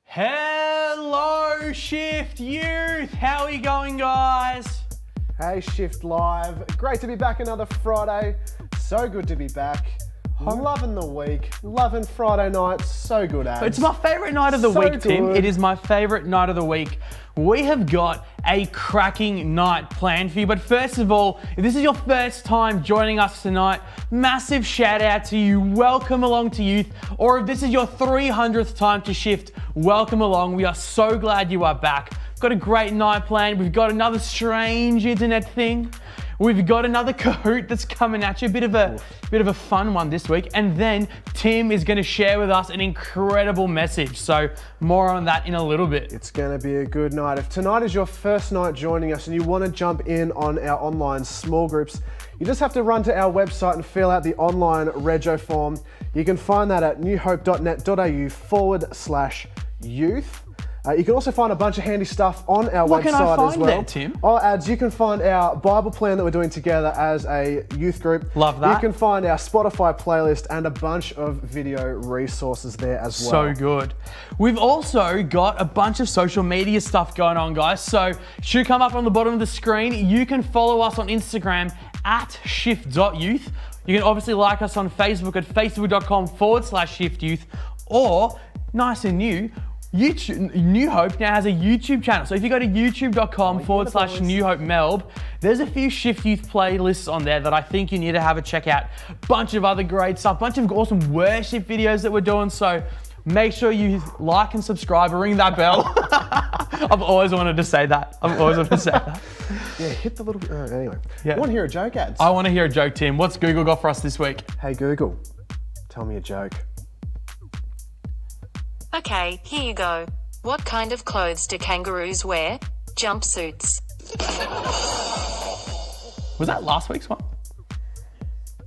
Hello, Shift Youth. How are you going, guys? Hey, Shift Live. Great to be back another Friday. So good to be back. Loving the week. Loving Friday nights. So good, Ads. It's my favourite night of the So week, Tim. good. It is my favourite night of the week. We have got a cracking night planned for you. But first of all, if this is your first time joining us tonight, massive shout out to you. Welcome along to Youth. Or if this is your 300th time to Shift, welcome along. We are so glad you are back. We've got a great night planned. We've got another strange internet thing. We've got another Kahoot that's coming at you, a bit of a fun one this week. And then Tim is going to share with us an incredible message. So more on that in a little bit. It's going to be a good night. If tonight is your first night joining us and you want to jump in on our online small groups, you just have to run to our website and fill out the online rego form. You can find that at newhope.net.au/youth. You can also find a bunch of handy stuff on our What website can I find as well. there, Tim? Ads, you can find our Bible plan that we're doing together as a youth group. Love that. You can find our Spotify playlist and a bunch of video resources there as well. So good. We've also got a bunch of social media stuff going on, guys. So it should come up on the bottom of the screen. You can follow us on Instagram at shift.youth. You can obviously like us on Facebook at facebook.com/shiftyouth, or nice and new, New Hope now has a YouTube channel. So if you go to youtube.com/New Hope Melb, there's a few Shift Youth playlists on there that I think you need to have a check out. Bunch of other great stuff, bunch of awesome worship videos that we're doing. So make sure you like and subscribe and ring that bell. I've always wanted to say that. Yeah, hit the little, anyway. Yeah. I want to hear a joke, Ads. I want to hear a joke, Tim. What's Google got for us this week? Hey Google, tell me a joke. Okay, here you go. What kind of clothes do kangaroos wear? Jumpsuits. Was that last week's one?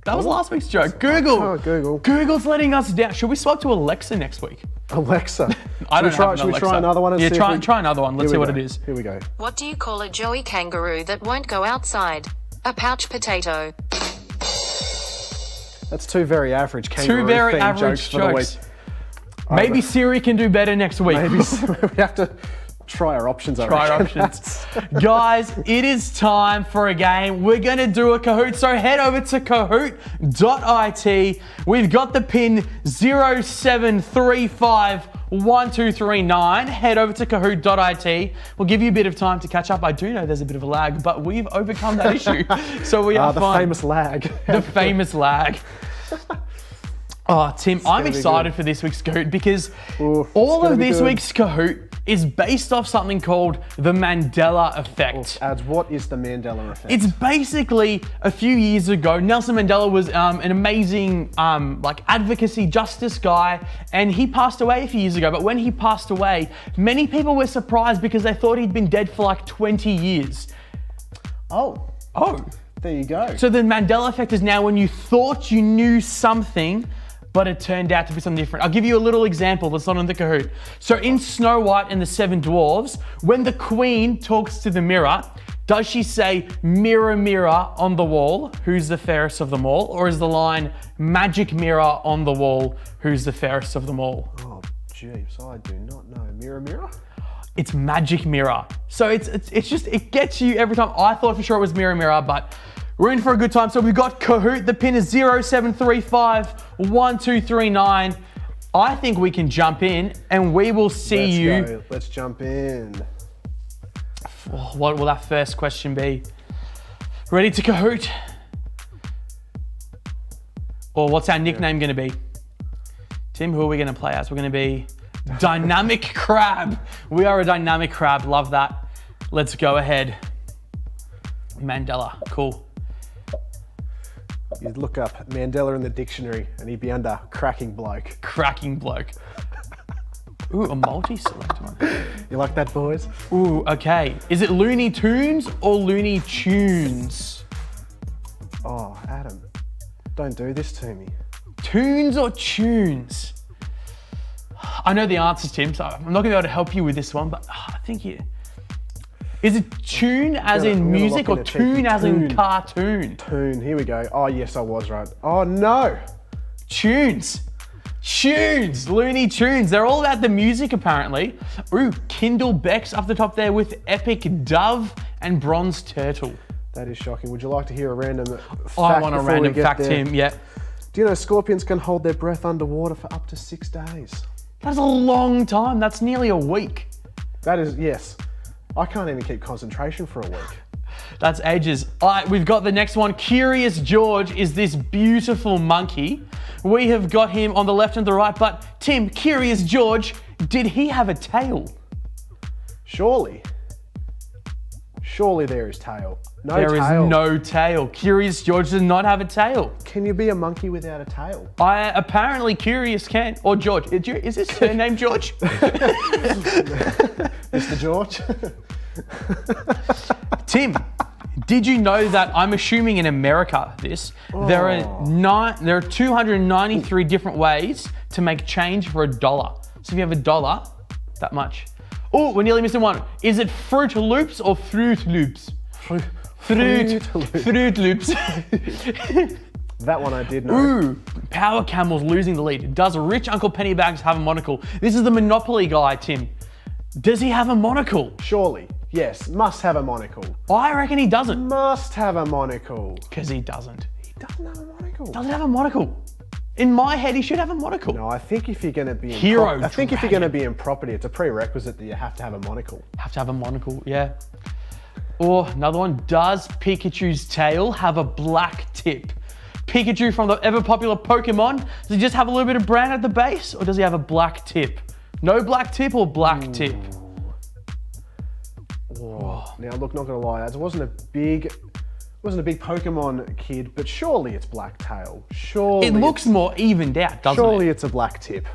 That was last week's joke. Google. Oh, Google. Google's letting us down. Should we swap to Alexa next week? Alexa. I don't have an Should we Alexa. try another one? And Yeah, see try another one. Let's see what it is. Here we go. What do you call a joey kangaroo that won't go outside? A pouch potato. That's two very average kangaroo Two very themed average jokes for the week. jokes. Maybe Siri can do better next week. Maybe we have to try our options. Try our options. Guys, it is time for a game. We're going to do a Kahoot. So head over to kahoot.it. We've got the pin 07351239. Head over to kahoot.it. We'll give you a bit of time to catch up. I do know there's a bit of a lag, but we've overcome that issue. So we are the fine. famous lag. The famous lag. Oh, Tim, I'm gonna be excited good. for this week's Kahoot because Ooh, all it's of gonna be this good. week's Kahoot is based off something called the Mandela effect. Ads, what is the Mandela effect? It's basically a few years ago, Nelson Mandela was an amazing advocacy justice guy, and he passed away a few years ago. But when he passed away, many people were surprised because they thought he'd been dead for like 20 years. Oh, there you go. So the Mandela effect is now when you thought you knew something, but it turned out to be something different. I'll give you a little example that's not on the Kahoot. So in Snow White and the Seven Dwarfs, when the Queen talks to the mirror, does she say, "Mirror, mirror on the wall, who's the fairest of them all?" Or is the line, "Magic mirror on the wall, who's the fairest of them all?" Oh, jeez, I do not know. Mirror, mirror? It's magic mirror. So it gets you every time. I thought for sure it was mirror, mirror, but we're in for a good time. So we've got Kahoot. The pin is 07351239. I think we can jump in and we will see you. Let's jump in. Oh, what will that first question be? Ready to Kahoot? Or what's our nickname going to be? Tim, who are we going to play as? We're going to be Dynamic Crab. We are a dynamic crab. Love that. Let's go ahead. Mandela. Cool. You'd look up Mandela in the dictionary and he'd be under cracking bloke. Cracking bloke. Ooh, a multi-select one. You like that, boys? Ooh, okay. Is it Looney Tunes or Looney Tunes? Oh, Adam, don't do this to me. Tunes or tunes? I know the answers, Tim, so I'm not going to be able to help you with this one, but I think you... Is it tune as in music or tune as in cartoon? Tune, here we go. Oh, yes, I was right. Oh, no. Tunes. Tunes, Looney Tunes. They're all about the music, apparently. Ooh, Kindle Beck's up the top there with Epic Dove and Bronze Turtle. That is shocking. Would you like to hear a random fact? I want a before random we get fact, there? Tim, yeah. Do you know scorpions can hold their breath underwater for up to 6 days? That's a long time. That's nearly a week. That is, yes. I can't even keep concentration for a week. That's ages. All right, we've got the next one. Curious George is this beautiful monkey. We have got him on the left and the right, but Tim, Curious George, did he have a tail? Surely there is tail. No There tail. is no tail. Curious George does not have a tail. Can you be a monkey without a tail? Apparently Curious can. Or George. Is his surname George? Mr. George? Tim, did you know that I'm assuming in America there are 293 different ways to make change for $1. So if you have $1, that much. Oh, we're nearly missing one. Is it Fruit Loops or Fruit Loops? Fruit Loops. That one I did know. Ooh, Power Camel's losing the lead. Does rich Uncle Pennybags have a monocle? This is the Monopoly guy, Tim. Does he have a monocle? Surely. Yes, must have a monocle. I reckon he doesn't. Must have a monocle. Because he doesn't. He doesn't have a monocle. Doesn't have a monocle. In my head, he should have a monocle. No, I think if you're going to be Hero I think if you're going to be in property, it's a prerequisite that you have to have a monocle. Have to have a monocle, yeah. Or another one, does Pikachu's tail have a black tip? Pikachu from the ever popular Pokemon, does he just have a little bit of brown at the base or does he have a black tip? No black tip or black tip? Oh. Now look, not going to lie, I wasn't a big Pokemon kid, but surely it's black tail. Surely It looks more evened out, doesn't surely it? it's a black tip.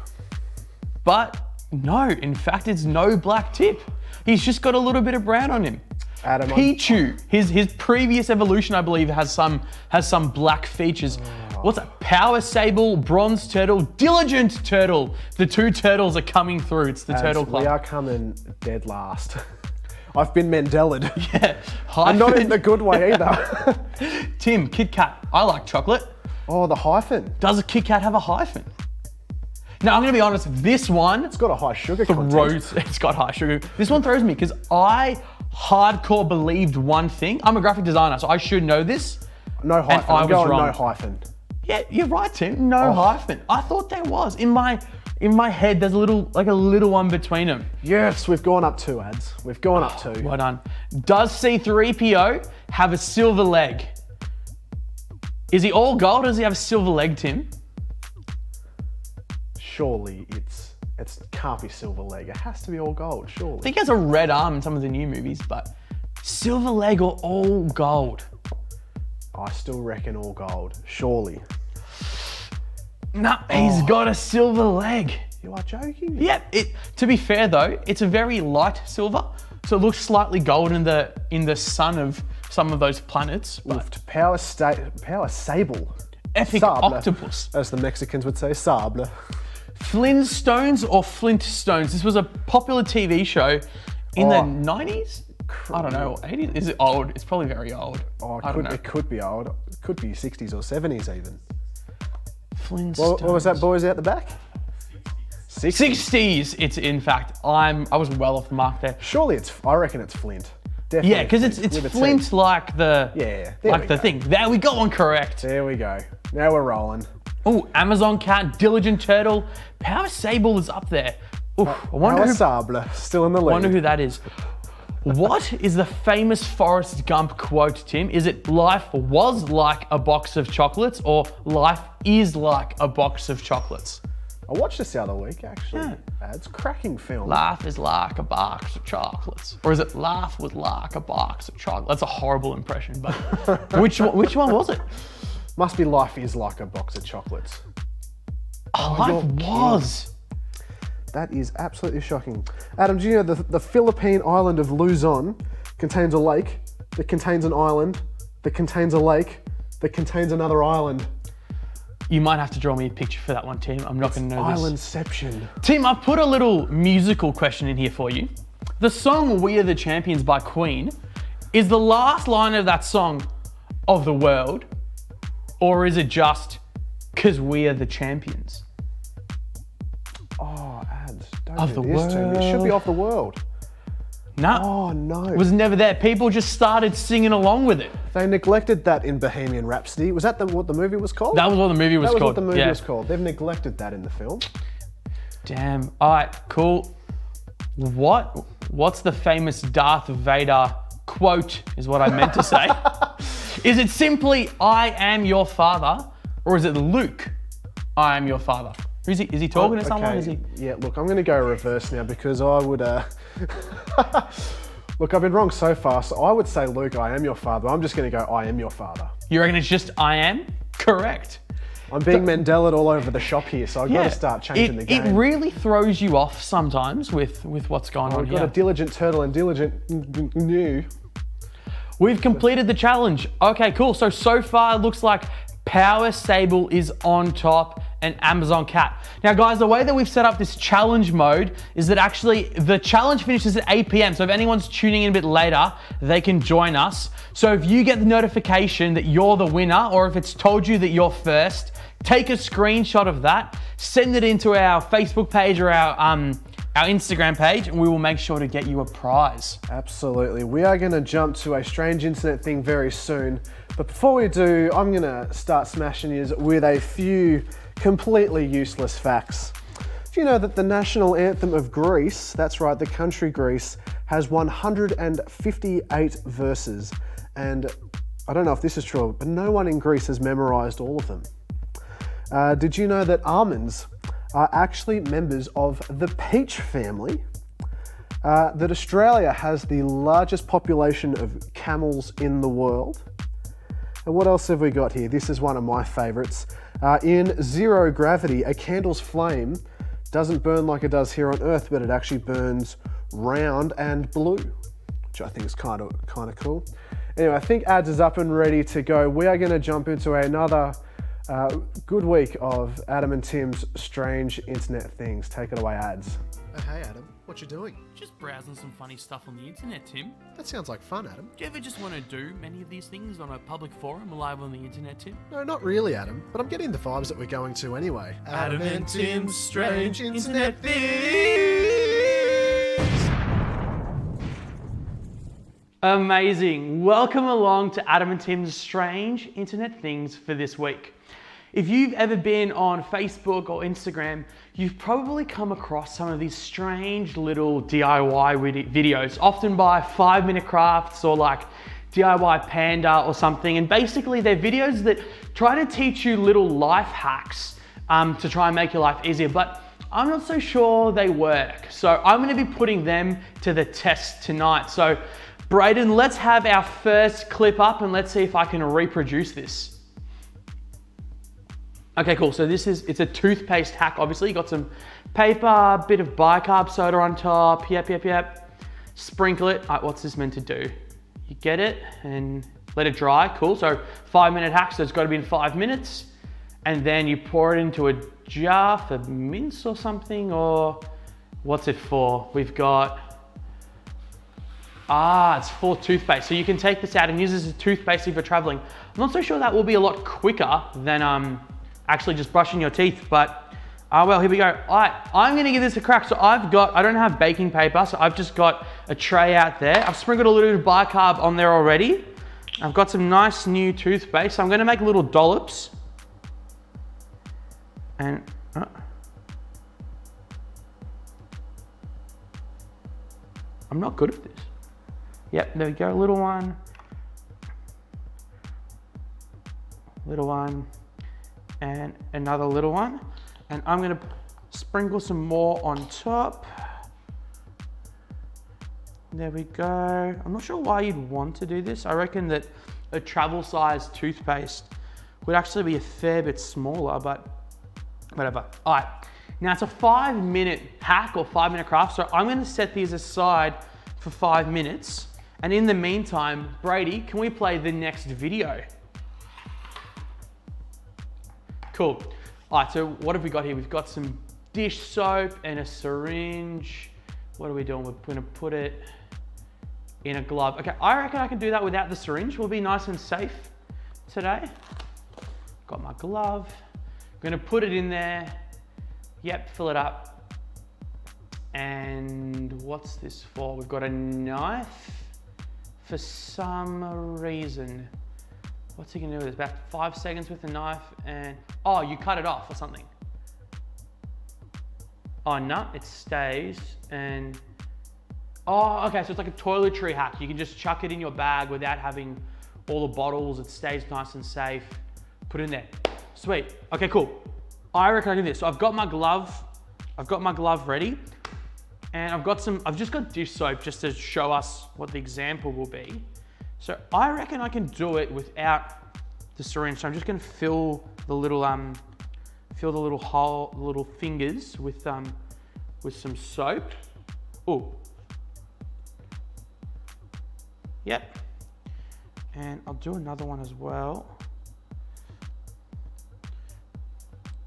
But no, in fact, it's no black tip. He's just got a little bit of brown on him. Adam, Pichu, his previous evolution, I believe, has some black features. What's that? Power Sable, Bronze Turtle, Diligent Turtle. The two turtles are coming through. It's the Turtle Club. We are coming dead last. I've been Mandela'd. Yeah. And not in the good way either. Tim, Kit Kat. I like chocolate. Oh, the hyphen. Does a Kit Kat have a hyphen? Now, I'm going to be honest. This one It's got a high sugar content. it's got high sugar. This one throws me because I hardcore believed one thing. I'm a graphic designer, so I should know this. No hyphen. I I'm was going wrong. no hyphen. Yeah, you're right, Tim. No hyphen. I thought there was. In my head, there's a little one between them. Yes, we've gone up 2 ads. We've gone up 2. Well done. Does C-3PO have a silver leg? Is he all gold or does he have a silver leg, Tim? Surely it can't be silver leg. It has to be all gold, surely. I think he has a red arm in some of the new movies, but silver leg or all gold? I still reckon all gold, surely. No, he's got a silver leg. You are joking? Yeah, to be fair though, it's a very light silver, so it looks slightly gold in the sun of some of those planets. But Power Sable. Epic Sable. Octopus. As the Mexicans would say, sable. Flintstones or Flintstones? This was a popular TV show in the 90s? I don't know, 80s? Is it old? It's probably very old. Oh, I don't know. it could be old. It could be 60s or 70s even. Flintstones. What was that, boys out the back? 60s, it's in fact. I was well off the mark there. Surely I reckon it's Flint. Definitely Yeah, because it's with a T. Flint like the there like we the go. thing. There we go on correct. There we go. Now we're rolling. Oh, Amazon Cat, Diligent Turtle, Power Sable is up there. Oof, I wonder Power who, Sable, still in the lead. wonder who that is. What is the famous Forrest Gump quote, Tim? Is it life was like a box of chocolates or life is like a box of chocolates? I watched this the other week, actually. Yeah. It's a cracking film. Life is like a box of chocolates. Or is it life was like a box of chocolates? That's a horrible impression, but which one was it? Must be life is like a box of chocolates. Life you're was. That is absolutely shocking. Adam, do you know the Philippine island of Luzon contains a lake that contains an island that contains a lake that contains another island? You might have to draw me a picture for that one, Tim. I'm not going to know this. Islandception. Tim, I've put a little musical question in here for you. The song We Are the Champions by Queen, is the last line of that song of the world, or is it just because we are the champions? Oh, ads. Don't Of do the this to me. It should be world. off the world. No, Oh, no. it was never there. People just started singing along with it. They neglected that in Bohemian Rhapsody. Was that what the movie was called? That was what the movie was That was called. what the movie Yeah. was called. They've neglected that in the film. Damn. All right, cool. What's the famous Darth Vader quote is what I meant to say. Is it simply, I am your father? Or is it Luke, I am your father? Is he talking to someone? Okay. Is he? Yeah, look, I'm going to go reverse now because I would... Look, I've been wrong so far, so I would say, Luke, I am your father. I'm just going to go, I am your father. You reckon it's just I am? Correct. I'm being Mandela'd all over the shop here, so I've got to start changing the game. It really throws you off sometimes with what's going on We've got here. a diligent turtle and diligent new. We've completed the challenge. Okay, cool. So far it looks like Power Sable is on top and Amazon Cat. Now guys, the way that we've set up this challenge mode is that actually the challenge finishes at 8 p.m. So if anyone's tuning in a bit later, they can join us. So if you get the notification that you're the winner, or if it's told you that you're first, take a screenshot of that, send it into our Facebook page or our Instagram page, and we will make sure to get you a prize. Absolutely. We are going to jump to a strange internet thing very soon. But before we do, I'm going to start smashing you with a few completely useless facts. Do you know that the national anthem of Greece, that's right, the country Greece, has 158 verses? And I don't know if this is true, but no one in Greece has memorized all of them. Did you know that almonds are actually members of the peach family? That Australia has the largest population of camels in the world? And what else have we got here? This is one of my favorites. In zero gravity, a candle's flame doesn't burn like it does here on Earth, but it actually burns round and blue, which I think is kind of cool. Anyway, I think ads is up and ready to go. We are going to jump into another good week of Adam and Tim's strange internet things. Take it away, ads. Hey Adam, what you doing? Just browsing some funny stuff on the internet, Tim. That sounds like fun, Adam. Do you ever just want to do many of these things on a public forum live on the internet, Tim? No, not really, Adam, but I'm getting the vibes that we're going to anyway. Adam and Tim's strange internet Amazing. Welcome along to Adam and Tim's strange internet things for this week. If you've ever been on Facebook or Instagram, you've probably come across some of these strange little DIY videos, often by 5-minute crafts or like DIY Panda or something. And basically they're videos that try to teach you little life hacks to try and make your life easier, but I'm not so sure they work. So I'm gonna be putting them to the test tonight. So Brayden, let's have our first clip up and let's see if I can reproduce this. Okay, cool. So it's a toothpaste hack, obviously. You got some paper, bit of bicarb soda on top. Yep. Sprinkle it. All right, what's this meant to do? You get it and let it dry. Cool. So 5-minute hack, so it's got to be in 5 minutes. And then you pour it into a jar for mince or something, or what's it for? We've got, it's for toothpaste. So you can take this out and use this as toothpaste if you're traveling. I'm not so sure that will be a lot quicker than actually just brushing your teeth, but well, here we go. All right, I'm gonna give this a crack. So I don't have baking paper, so I've just got a tray out there. I've sprinkled a little bit of bicarb on there already. I've got some nice new toothpaste. So I'm gonna make little dollops. And I'm not good at this. Yep, there we go, little one, and another little one. And I'm gonna sprinkle some more on top. There we go. I'm not sure why you'd want to do this. I reckon that a travel size toothpaste would actually be a fair bit smaller, but whatever. All right, now it's a 5-minute hack or 5-minute craft, so I'm gonna set these aside for 5 minutes. And in the meantime, Brady, can we play the next video? Cool. All right, so what have we got here? We've got some dish soap and a syringe. What are we doing? We're gonna put it in a glove. Okay, I reckon I can do that without the syringe. We'll be nice and safe today. Got my glove. I'm gonna put it in there. Yep, fill it up. And what's this for? We've got a knife for some reason. What's he gonna do with this? About 5 seconds with the knife and, oh, you cut it off or something. Oh no, it stays and, oh, okay, so it's like a toiletry hack. You can just chuck it in your bag without having all the bottles. It stays nice and safe. Put it in there. Sweet. Okay, cool. I reckon I can do this. So I've got my glove. I've got my glove ready. And I've just got dish soap just to show us what the example will be. So I reckon I can do it without the syringe. So I'm just gonna fill the little hole, the little fingers with some soap. Oh. Yep. And I'll do another one as well.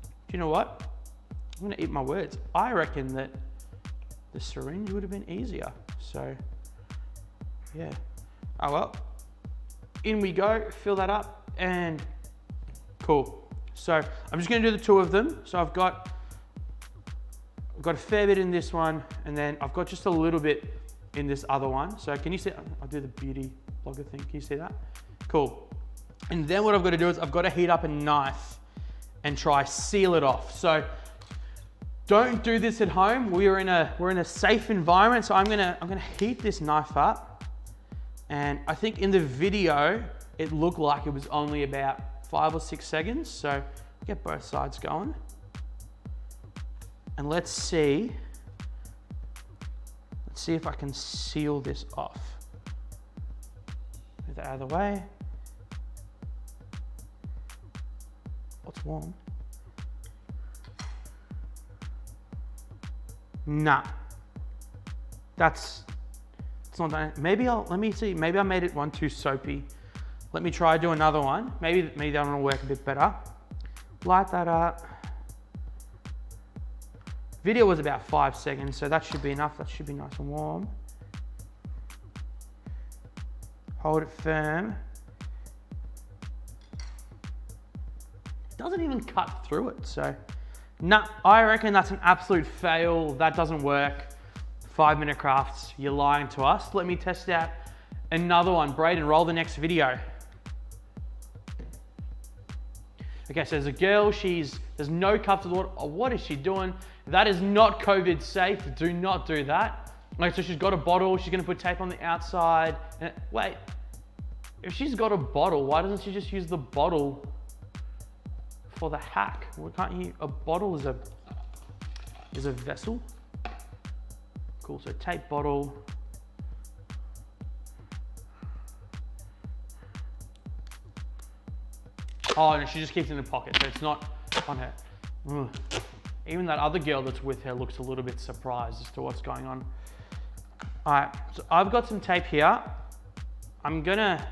Do you know what? I'm gonna eat my words. I reckon that the syringe would have been easier. So, yeah. Oh well. In we go, fill that up, and cool. So I'm just gonna do the two of them. So I've got a fair bit in this one, and then I've got just a little bit in this other one. So can you see, I'll do the beauty blogger thing. Can you see that? Cool. And then what I've got to do is I've got to heat up a knife and try seal it off. So don't do this at home. We're in a safe environment. So I'm gonna heat this knife up. And I think in the video, it looked like it was only about 5 or 6 seconds. So get both sides going. And let's see if I can seal this off. Move that out of the way. What's warm? Nah. It's not done. Let me see. Maybe I made it one too soapy. Let me try do another one. Maybe that one will work a bit better. Light that up. Video was about 5 seconds, so that should be enough. That should be nice and warm. Hold it firm. It doesn't even cut through it, so. Nah, I reckon that's an absolute fail. That doesn't work. 5-minute crafts, you're lying to us. Let me test out another one. Braden, roll the next video. Okay, so there's a girl, there's no cup to the water. Oh, what is she doing? That is not COVID safe. Do not do that. Like, so she's got a bottle. She's gonna put tape on the outside. And, wait, if she's got a bottle, why doesn't she just use the bottle for the hack? Why can't you? A bottle is a vessel. Cool. So tape bottle. Oh, no, she just keeps it in the pocket, so it's not on her. Ugh. Even that other girl that's with her looks a little bit surprised as to what's going on. All right, so I've got some tape here. I'm gonna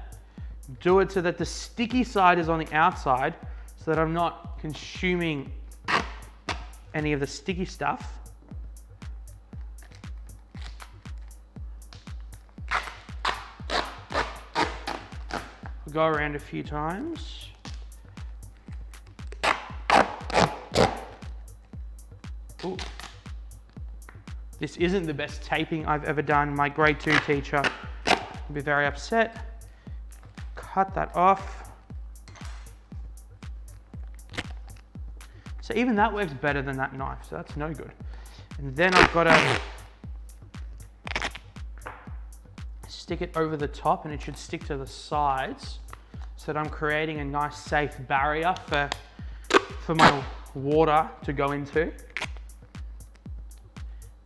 do it so that the sticky side is on the outside so that I'm not consuming any of the sticky stuff. We'll go around a few times. Ooh. This isn't the best taping I've ever done. My grade 2 teacher will be very upset. Cut that off. So even that works better than that knife, so that's no good. And then I've got to stick it over the top, and it should stick to the sides so that I'm creating a nice safe barrier for my water to go into.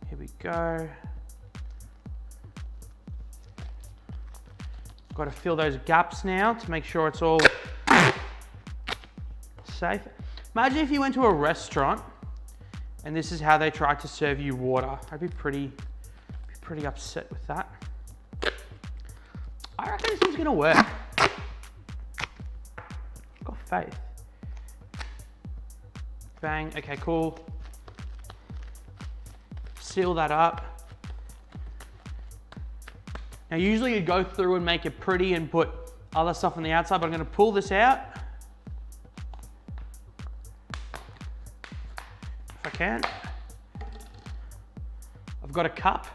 Here we go. Got to fill those gaps now to make sure it's all safe. Imagine if you went to a restaurant and this is how they tried to serve you water. I'd be pretty upset with that. I reckon this one's gonna work. I've got faith. Bang, okay, cool. Seal that up. Now usually you'd go through and make it pretty and put other stuff on the outside, but I'm gonna pull this out. If I can. I've got a cup.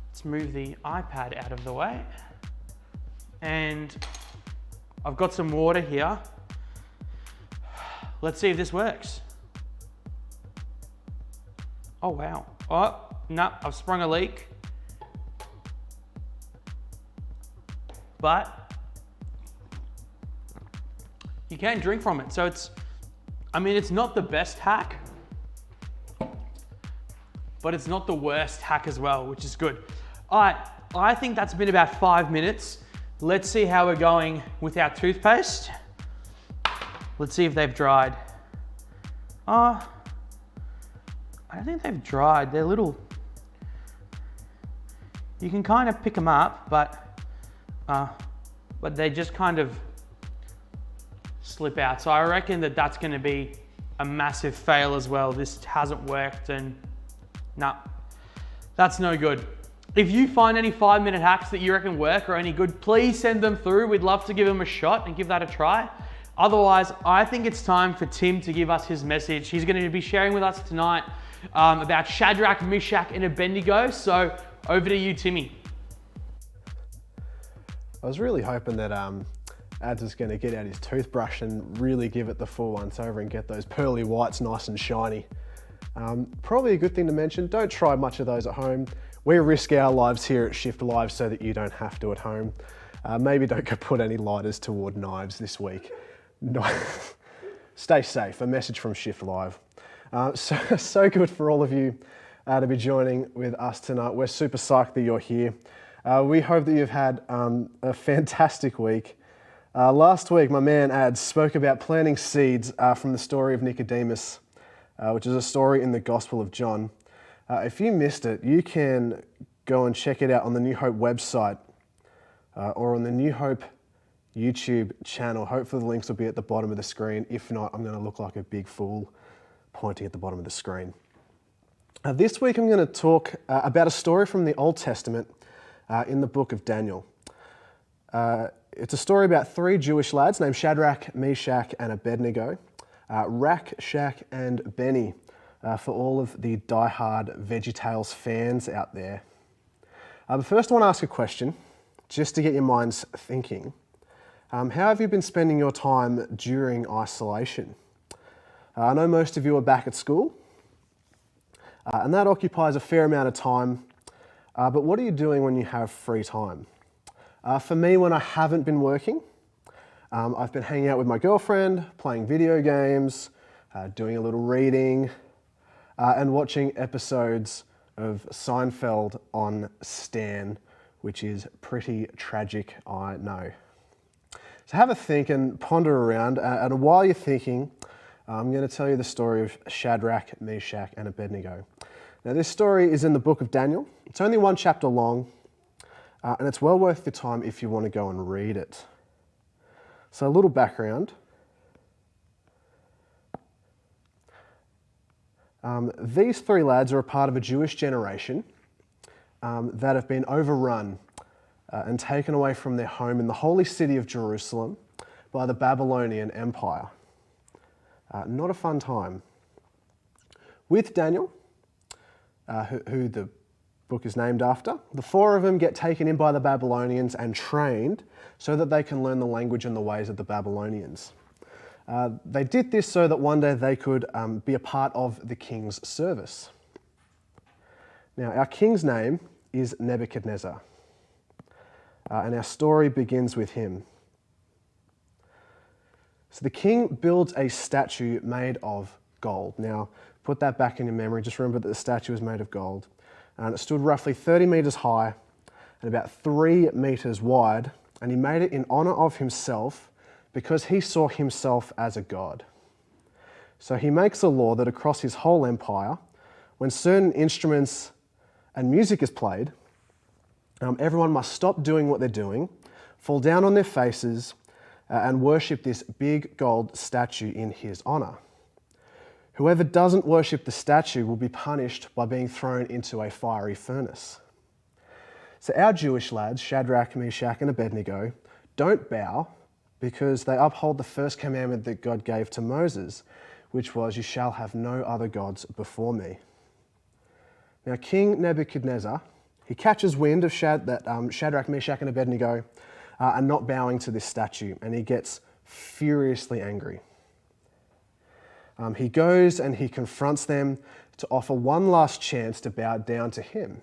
Let's move the iPad out of the way. And I've got some water here. Let's see if this works. Oh wow. Oh, no, I've sprung a leak. But you can drink from it. So it's not the best hack, but it's not the worst hack as well, which is good. All right, I think that's been about 5 minutes. Let's see how we're going with our toothpaste. Let's see if they've dried. I don't think they've dried. They're little, you can kind of pick them up, but they just kind of slip out. So I reckon that that's gonna be a massive fail as well. This hasn't worked and nah, that's no good. If you find any 5-minute hacks that you reckon work or any good, please send them through. We'd love to give them a shot and give that a try. Otherwise, I think it's time for Tim to give us his message. He's going to be sharing with us tonight about Shadrach, Meshach, and Abednego. So over to you, Timmy. I was really hoping that Ads was going to get out his toothbrush and really give it the full once over and get those pearly whites nice and shiny. Probably a good thing to mention, don't try much of those at home. We risk our lives here at Shift Live so that you don't have to at home. Maybe don't go put any lighters toward knives this week. No. Stay safe, a message from Shift Live. So good for all of you to be joining with us tonight. We're super psyched that you're here. We hope that you've had a fantastic week. Last week, my man Ads spoke about planting seeds from the story of Nicodemus, which is a story in the Gospel of John. If you missed it, you can go and check it out on the New Hope website or on the New Hope YouTube channel. Hopefully the links will be at the bottom of the screen. If not, I'm going to look like a big fool pointing at the bottom of the screen. This week I'm going to talk about a story from the Old Testament in the book of Daniel. It's a story about 3 Jewish lads named Shadrach, Meshach, and Abednego. Rack, Shack, and Benny for all of the die-hard VeggieTales fans out there. But first I want to ask a question, just to get your minds thinking. How have you been spending your time during isolation? I know most of you are back at school, and that occupies a fair amount of time, but what are you doing when you have free time? For me, when I haven't been working, I've been hanging out with my girlfriend, playing video games, doing a little reading, and watching episodes of Seinfeld on Stan, which is pretty tragic, I know. So have a think and ponder around, and while you're thinking, I'm going to tell you the story of Shadrach, Meshach, and Abednego. Now this story is in the book of Daniel. It's only 1 chapter long, and it's well worth your time if you want to go and read it. So a little background. These 3 lads are a part of a Jewish generation that have been overrun and taken away from their home in the holy city of Jerusalem by the Babylonian Empire. Not a fun time. With Daniel, who the book is named after, the 4 of them get taken in by the Babylonians and trained so that they can learn the language and the ways of the Babylonians. They did this so that one day they could be a part of the king's service. Now, our king's name is Nebuchadnezzar. and our story begins with him. So the king builds a statue made of gold. Now, put that back in your memory. Just remember that the statue was made of gold. And it stood roughly 30 meters high and about 3 meters wide. And he made it in honor of himself because he saw himself as a god. So he makes a law that across his whole empire, when certain instruments and music is played, everyone must stop doing what they're doing, fall down on their faces, and worship this big gold statue in his honor. Whoever doesn't worship the statue will be punished by being thrown into a fiery furnace. So our Jewish lads, Shadrach, Meshach, and Abednego, don't bow because they uphold the first commandment that God gave to Moses, which was, "You shall have no other gods before me." Now, King Nebuchadnezzar, he catches wind of Shadrach, Meshach, and Abednego are not bowing to this statue, and he gets furiously angry. He goes and he confronts them to offer one last chance to bow down to him.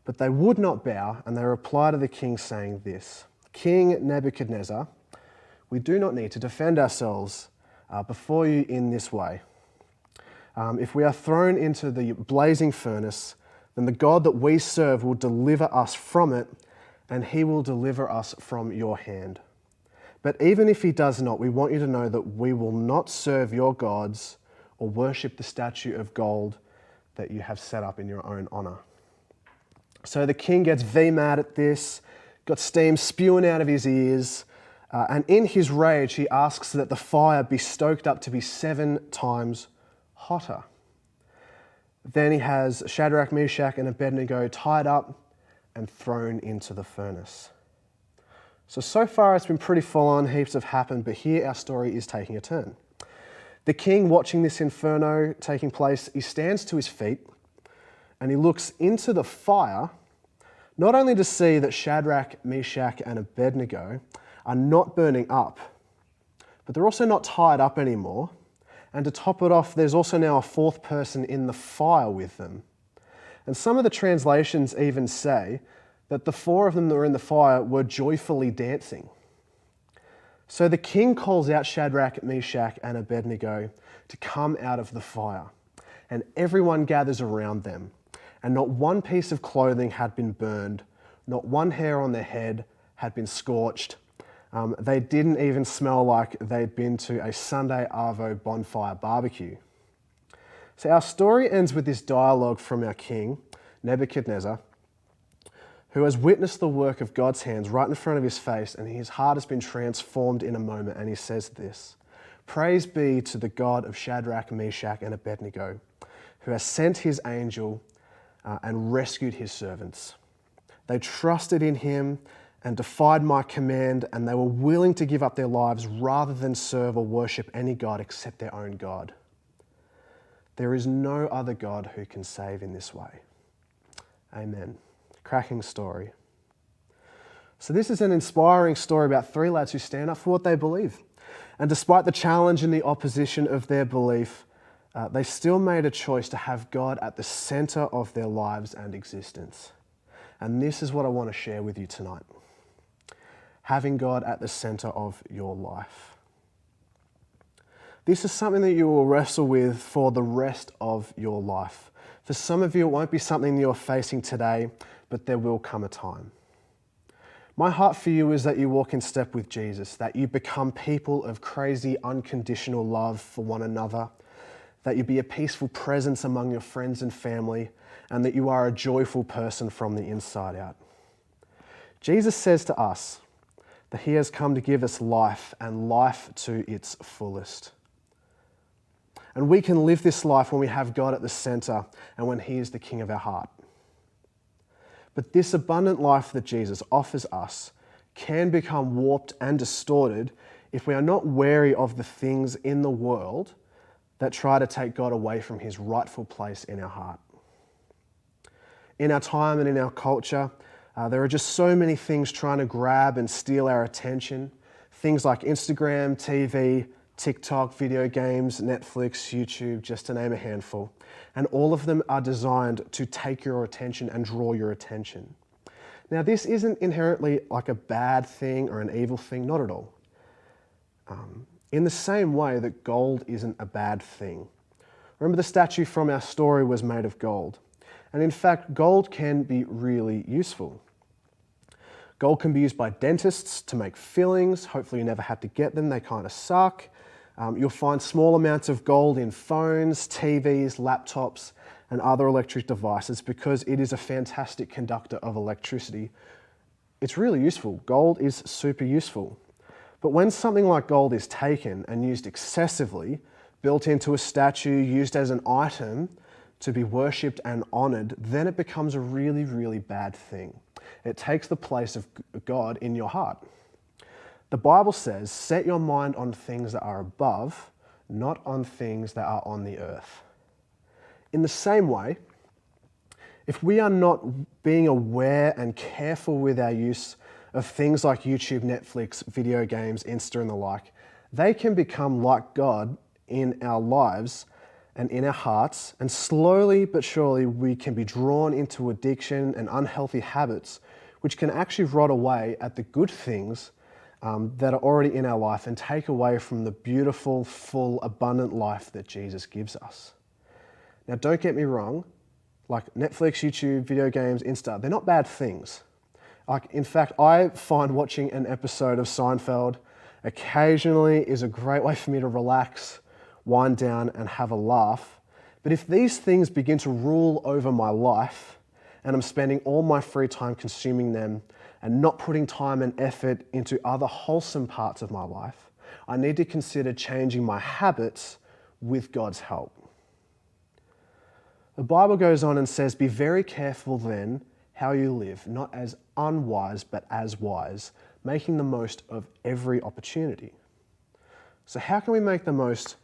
But they would not bow, and they reply to the king saying this, "King Nebuchadnezzar, we do not need to defend ourselves before you in this way. If we are thrown into the blazing furnace, then the God that we serve will deliver us from it, and he will deliver us from your hand. But even if he does not, we want you to know that we will not serve your gods or worship the statue of gold that you have set up in your own honor." So the king gets mad at this, got steam spewing out of his ears, and in his rage he asks that the fire be stoked up to be 7 times hotter. Then he has Shadrach, Meshach, and Abednego tied up and thrown into the furnace. So far it's been pretty full on, heaps have happened, but here our story is taking a turn. The king, watching this inferno taking place, he stands to his feet and he looks into the fire, not only to see that Shadrach, Meshach, and Abednego are not burning up, but they're also not tied up anymore. And to top it off, there's also now a 4th person in the fire with them. And some of the translations even say that the 4 of them that were in the fire were joyfully dancing. So the king calls out Shadrach, Meshach, and Abednego to come out of the fire. And everyone gathers around them. And not one piece of clothing had been burned. Not one hair on their head had been scorched. They didn't even smell like they'd been to a Sunday Arvo bonfire barbecue. So our story ends with this dialogue from our king, Nebuchadnezzar, who has witnessed the work of God's hands right in front of his face, and his heart has been transformed in a moment, and he says this, "Praise be to the God of Shadrach, Meshach, and Abednego, who has sent his angel and rescued his servants. They trusted in him and defied my command, and they were willing to give up their lives rather than serve or worship any god except their own God. There is no other God who can save in this way." Amen. Cracking story. So this is an inspiring story about 3 lads who stand up for what they believe. And despite the challenge and the opposition of their belief, they still made a choice to have God at the center of their lives and existence. And this is what I want to share with you tonight. Having God at the center of your life. This is something that you will wrestle with for the rest of your life. For some of you, it won't be something that you're facing today, but there will come a time. My heart for you is that you walk in step with Jesus, that you become people of crazy, unconditional love for one another, that you be a peaceful presence among your friends and family, and that you are a joyful person from the inside out. Jesus says to us that he has come to give us life, and life to its fullest. And we can live this life when we have God at the center and when he is the king of our heart. But this abundant life that Jesus offers us can become warped and distorted if we are not wary of the things in the world that try to take God away from his rightful place in our heart. In our time and in our culture, there are just so many things trying to grab and steal our attention. Things like Instagram, TV, TikTok, video games, Netflix, YouTube, just to name a handful. And all of them are designed to take your attention and draw your attention. Now, this isn't inherently like a bad thing or an evil thing, not at all. In the same way that gold isn't a bad thing. Remember, the statue from our story was made of gold. And in fact, gold can be really useful. Gold can be used by dentists to make fillings. Hopefully you never had to get them, they kind of suck. You'll find small amounts of gold in phones, TVs, laptops, and other electric devices because it is a fantastic conductor of electricity. It's really useful. Gold is super useful. But when something like gold is taken and used excessively, built into a statue, used as an item to be worshipped and honored, then it becomes a really, really bad thing. It takes the place of God in your heart. The Bible says, set your mind on things that are above, not on things that are on the earth. In the same way, if we are not being aware and careful with our use of things like YouTube, Netflix, video games, Insta and the like, they can become like God in our lives and in our hearts, and slowly but surely we can be drawn into addiction and unhealthy habits which can actually rot away at the good things that are already in our life and take away from the beautiful, full, abundant life that Jesus gives us. Now, don't get me wrong, like Netflix, YouTube, video games, Insta, they're not bad things. Like, in fact, I find watching an episode of Seinfeld occasionally is a great way for me to relax, wind down, and have a laugh. But if these things begin to rule over my life, and I'm spending all my free time consuming them and not putting time and effort into other wholesome parts of my life, I need to consider changing my habits with God's help. The Bible goes on and says, be very careful then how you live, not as unwise, but as wise, making the most of every opportunity. So how can we make the most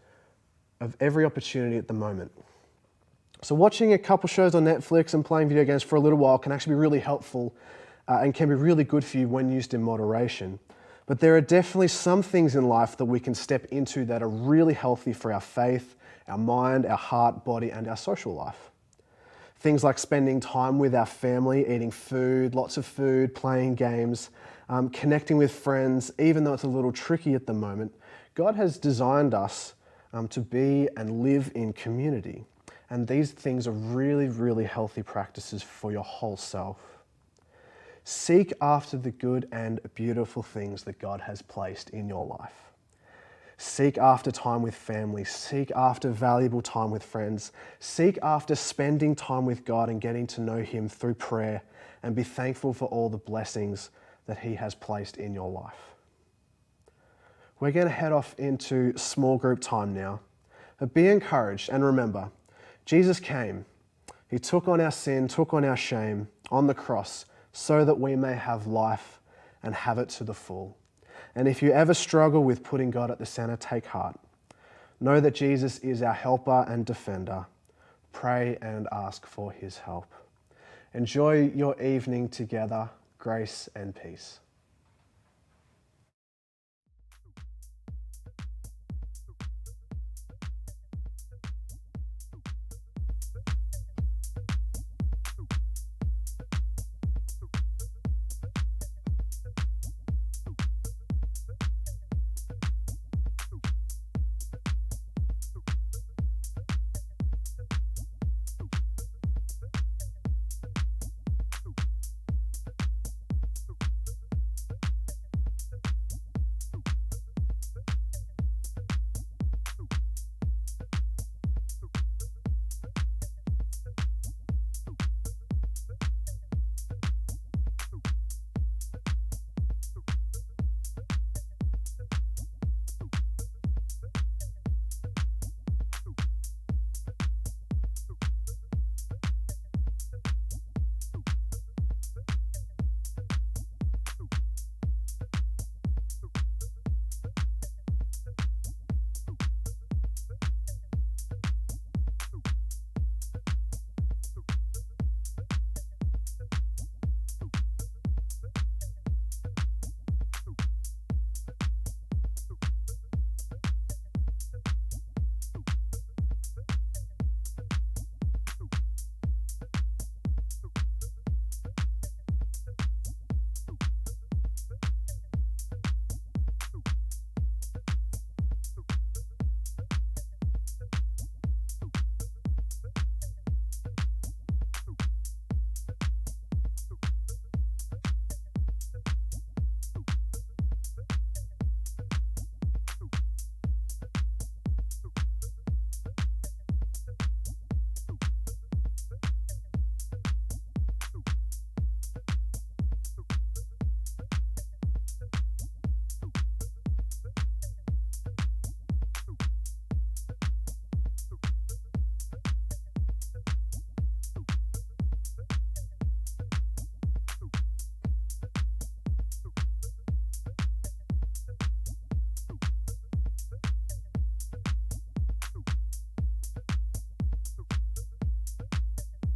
of every opportunity at the moment? So watching a couple shows on Netflix and playing video games for a little while can actually be really helpful and can be really good for you when used in moderation. But there are definitely some things in life that we can step into that are really healthy for our faith, our mind, our heart, body, and our social life. Things like spending time with our family, eating food, lots of food, playing games, connecting with friends, even though it's a little tricky at the moment. God has designed us to be and live in community. And these things are really, really healthy practices for your whole self. Seek after the good and beautiful things that God has placed in your life. Seek after time with family. Seek after valuable time with friends. Seek after spending time with God and getting to know Him through prayer, and be thankful for all the blessings that He has placed in your life. We're going to head off into small group time now. But be encouraged and remember, Jesus came. He took on our sin, took on our shame on the cross so that we may have life and have it to the full. And if you ever struggle with putting God at the center, take heart. Know that Jesus is our helper and defender. Pray and ask for His help. Enjoy your evening together. Grace and peace.